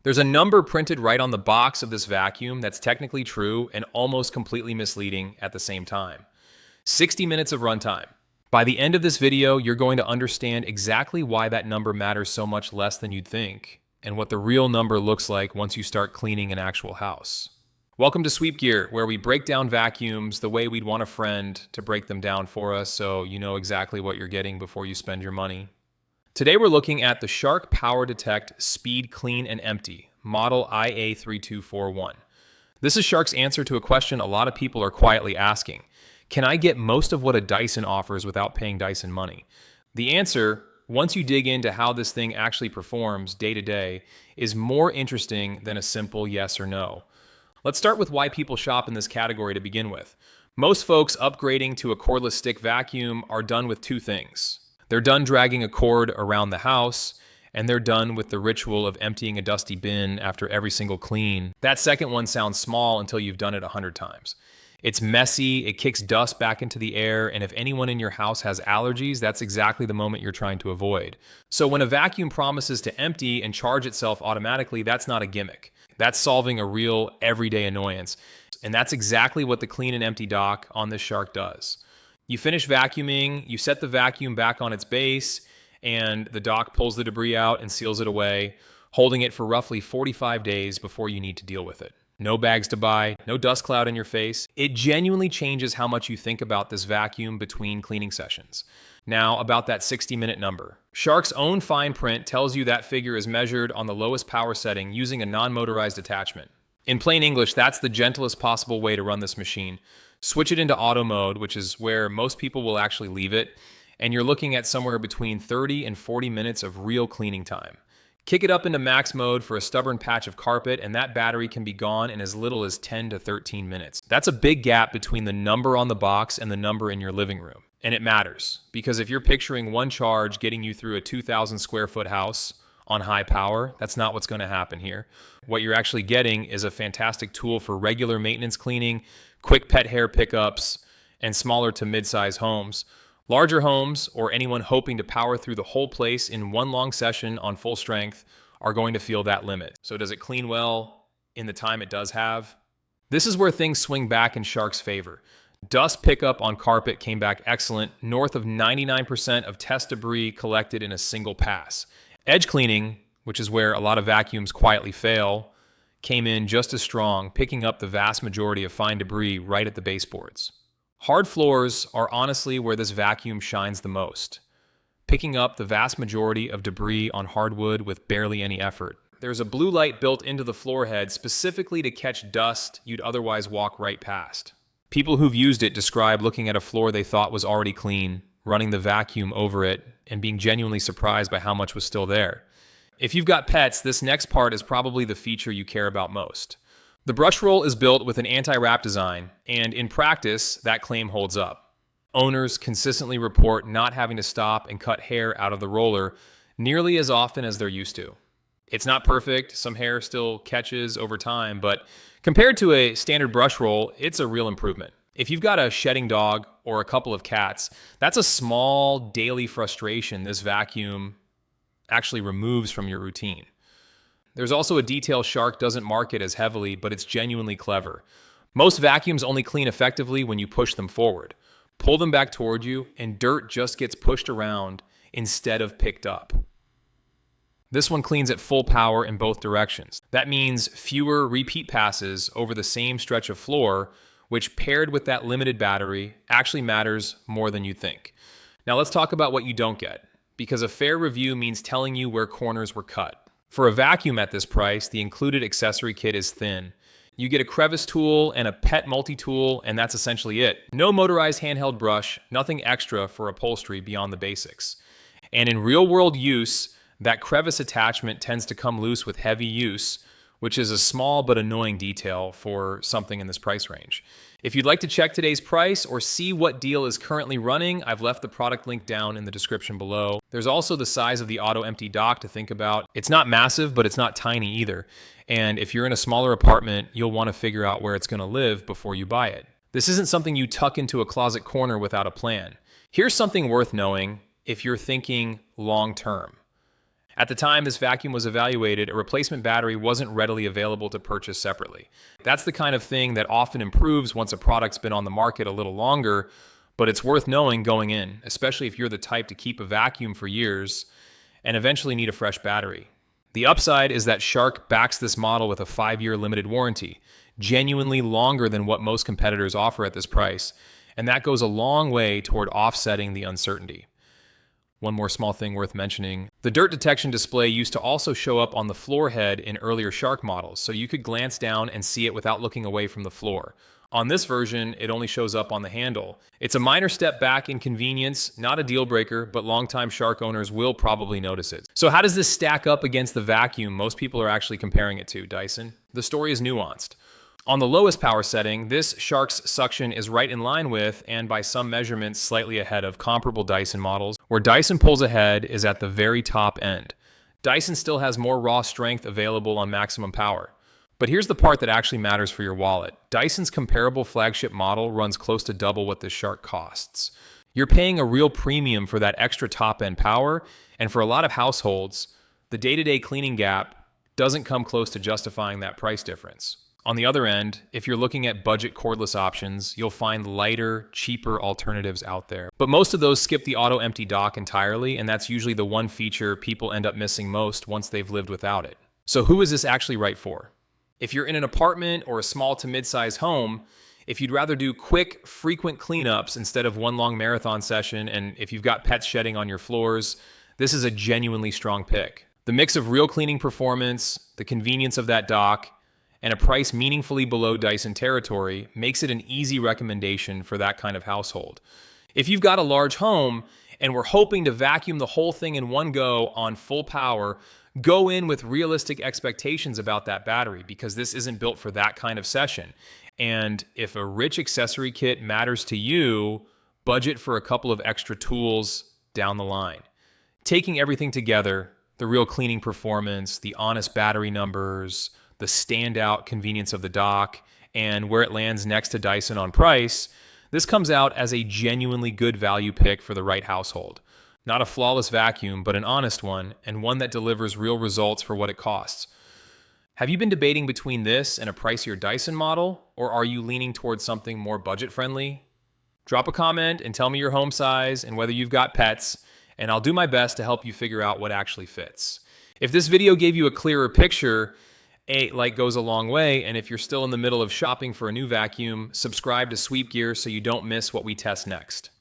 There's a number printed right on the box of this vacuum that's technically true and almost completely misleading at the same time. 60 minutes of runtime. By the end of this video, you're going to understand exactly why that number matters so much less than you'd think, and what the real number looks like once you start cleaning an actual house. Welcome to Sweep Gear, where we break down vacuums the way we'd want a friend to break them down for us, so you know exactly what you're getting before you spend your money. Today we're looking at the Shark PowerDetect Speed Clean and Empty, model IA3241. This is Shark's answer to a question a lot of people are quietly asking. Can I get most of what a Dyson offers without paying Dyson money? The answer, once you dig into how this thing actually performs day to day, is more interesting than a simple yes or no. Let's start with why people shop in this category to begin with. Most folks upgrading to a cordless stick vacuum are done with two things. They're done dragging a cord around the house, and they're done with the ritual of emptying a dusty bin after every single clean. That second one sounds small until you've done it 100 times. It's messy, it kicks dust back into the air, and if anyone in your house has allergies, that's exactly the moment you're trying to avoid. So when a vacuum promises to empty and charge itself automatically, that's not a gimmick. That's solving a real everyday annoyance. And that's exactly what the clean and empty dock on this Shark does. You finish vacuuming, you set the vacuum back on its base, and the dock pulls the debris out and seals it away, holding it for roughly 45 days before you need to deal with it. No bags to buy, no dust cloud in your face. It genuinely changes how much you think about this vacuum between cleaning sessions. Now, about that 60-minute number. Shark's own fine print tells you that figure is measured on the lowest power setting using a non-motorized attachment. In plain English, that's the gentlest possible way to run this machine. Switch it into auto mode, which is where most people will actually leave it, and you're looking at somewhere between 30 and 40 minutes of real cleaning time. Kick it up into max mode for a stubborn patch of carpet, and that battery can be gone in as little as 10 to 13 minutes. That's a big gap between the number on the box and the number in your living room. And it matters, because if you're picturing one charge getting you through a 2,000 square foot house on high power, that's not what's going to happen here. What you're actually getting is a fantastic tool for regular maintenance cleaning, quick pet hair pickups, and smaller to mid-size homes. Larger homes, or anyone hoping to power through the whole place in one long session on full strength, are going to feel that limit. So does it clean well in the time it does have? This is where things swing back in Shark's favor. Dust pickup on carpet came back excellent, north of 99% of test debris collected in a single pass. Edge cleaning, which is where a lot of vacuums quietly fail, came in just as strong, picking up the vast majority of fine debris right at the baseboards. Hard floors are honestly where this vacuum shines the most, picking up the vast majority of debris on hardwood with barely any effort. There's a blue light built into the floor head specifically to catch dust you'd otherwise walk right past. People who've used it describe looking at a floor they thought was already clean, running the vacuum over it, and being genuinely surprised by how much was still there. If you've got pets, this next part is probably the feature you care about most. The brush roll is built with an anti-wrap design, and in practice, that claim holds up. Owners consistently report not having to stop and cut hair out of the roller nearly as often as they're used to. It's not perfect, some hair still catches over time, but compared to a standard brush roll, it's a real improvement. If you've got a shedding dog or a couple of cats, that's a small daily frustration this vacuum actually removes from your routine. There's also a detail Shark doesn't market as heavily, but it's genuinely clever. Most vacuums only clean effectively when you push them forward. Pull them back toward you, and dirt just gets pushed around instead of picked up. This one cleans at full power in both directions. That means fewer repeat passes over the same stretch of floor, which paired with that limited battery actually matters more than you think. Now let's talk about what you don't get, because a fair review means telling you where corners were cut. For a vacuum at this price, the included accessory kit is thin. You get a crevice tool and a pet multi-tool, and that's essentially it. No motorized handheld brush, nothing extra for upholstery beyond the basics. And in real-world use, that crevice attachment tends to come loose with heavy use, which is a small but annoying detail for something in this price range. If you'd like to check today's price or see what deal is currently running, I've left the product link down in the description below. There's also the size of the auto-empty dock to think about. It's not massive, but it's not tiny either. And if you're in a smaller apartment, you'll want to figure out where it's going to live before you buy it. This isn't something you tuck into a closet corner without a plan. Here's something worth knowing if you're thinking long-term. At the time this vacuum was evaluated, a replacement battery wasn't readily available to purchase separately. That's the kind of thing that often improves once a product's been on the market a little longer, but it's worth knowing going in, especially if you're the type to keep a vacuum for years and eventually need a fresh battery. The upside is that Shark backs this model with a 5-year limited warranty, genuinely longer than what most competitors offer at this price, and that goes a long way toward offsetting the uncertainty. One more small thing worth mentioning, the dirt detection display used to also show up on the floor head in earlier Shark models, so you could glance down and see it without looking away from the floor. On this version, it only shows up on the handle. It's a minor step back in convenience, not a deal breaker, but longtime Shark owners will probably notice it. So how does this stack up against the vacuum most people are actually comparing it to, Dyson? The story is nuanced. On the lowest power setting, this Shark's suction is right in line with, and by some measurements, slightly ahead of comparable Dyson models. Where Dyson pulls ahead is at the very top end. Dyson still has more raw strength available on maximum power. But here's the part that actually matters for your wallet. Dyson's comparable flagship model runs close to double what this Shark costs. You're paying a real premium for that extra top-end power, and for a lot of households, the day-to-day cleaning gap doesn't come close to justifying that price difference. On the other end, if you're looking at budget cordless options, you'll find lighter, cheaper alternatives out there. But most of those skip the auto-empty dock entirely, and that's usually the one feature people end up missing most once they've lived without it. So who is this actually right for? If you're in an apartment or a small to mid-size home, if you'd rather do quick, frequent cleanups instead of one long marathon session, and if you've got pets shedding on your floors, this is a genuinely strong pick. The mix of real cleaning performance, the convenience of that dock, and a price meaningfully below Dyson territory makes it an easy recommendation for that kind of household. If you've got a large home and we're hoping to vacuum the whole thing in one go on full power, go in with realistic expectations about that battery because this isn't built for that kind of session. And if a rich accessory kit matters to you, budget for a couple of extra tools down the line. Taking everything together, the real cleaning performance, the honest battery numbers, the standout convenience of the dock, and where it lands next to Dyson on price, this comes out as a genuinely good value pick for the right household. Not a flawless vacuum, but an honest one, and one that delivers real results for what it costs. Have you been debating between this and a pricier Dyson model, or are you leaning towards something more budget-friendly? Drop a comment and tell me your home size and whether you've got pets, and I'll do my best to help you figure out what actually fits. If this video gave you a clearer picture, a like goes a long way, and if you're still in the middle of shopping for a new vacuum, subscribe to Sweep Gear so you don't miss what we test next.